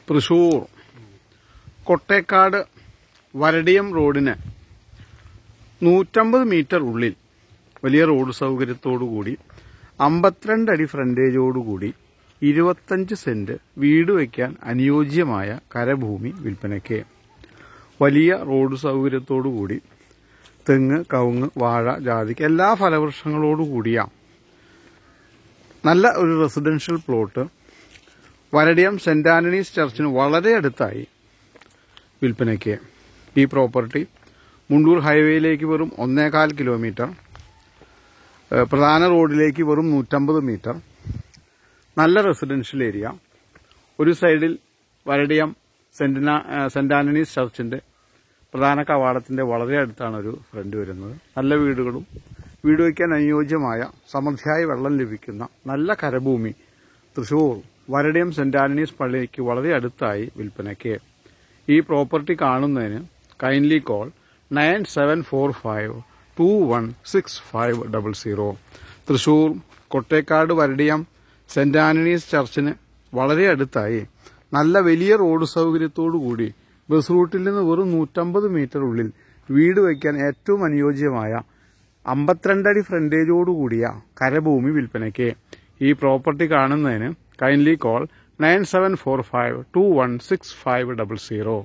തൃശൂർ കൊട്ടേക്കാട് വരടിയം റോഡിന് 150 മീറ്റർ ഉള്ളിൽ വലിയ റോഡ് സൗകര്യത്തോടുകൂടി 52 അടി ഫ്രണ്ടേജോടുകൂടി 25 സെന്റ് വീട് വയ്ക്കാൻ അനുയോജ്യമായ കരഭൂമി വിൽപ്പനയ്ക്ക്. വലിയ റോഡ് സൗകര്യത്തോടുകൂടി തെങ്ങ്, കവുങ്ങ്, വാഴ, ജാതിക്ക എല്ലാ ഫലവൃക്ഷങ്ങളോടുകൂടിയ നല്ല ഒരു residential plot Varadiyam Saint Antony's ചർച്ചിന് വളരെ അടുത്തായി വിൽപ്പനയ്ക്ക്. ഈ പ്രോപ്പർട്ടി മുണ്ടൂർ ഹൈവേയിലേക്ക് വെറും 1.25 കിലോമീറ്റർ, പ്രധാന റോഡിലേക്ക് വെറും 150 മീറ്റർ, നല്ല റെസിഡൻഷ്യൽ ഏരിയ. ഒരു സൈഡിൽ വരടിയം സെന്റ് ആന്റണീസ് ചർച്ചിന്റെ പ്രധാന കവാടത്തിന്റെ വളരെ അടുത്താണ് ഒരു ഫ്രണ്ട് വരുന്നത്. നല്ല വീടുകളും വീട് വയ്ക്കാൻ അനുയോജ്യമായ സമൃദ്ധിയായ വെള്ളം ലഭിക്കുന്ന നല്ല കരഭൂമി തൃശൂർ വരടിയം സെന്റ് ആന്റണീസ് പള്ളിക്ക് വളരെ അടുത്തായി വിൽപ്പനയ്ക്ക്. ഈ പ്രോപ്പർട്ടി കാണുന്നതിന് kindly call 9745216500. Thrissur Kottekkad Varadiyam Saint Antony's ചർച്ചിന് വളരെ അടുത്തായി നല്ല വലിയ റോഡ് സൗകര്യത്തോടുകൂടി ബസ് റൂട്ടിൽ നിന്ന് വെറും 150 മീറ്റർ ഉള്ളിൽ വീട് വയ്ക്കാൻ ഏറ്റവും അനുയോജ്യമായ 52 അടി ഫ്രണ്ടേജോടുകൂടിയ കരഭൂമി വിൽപ്പനയ്ക്ക്. ഈ പ്രോപ്പർട്ടി കാണുന്നതിന് കൈൻഡ്ലി കോൾ 9745216500.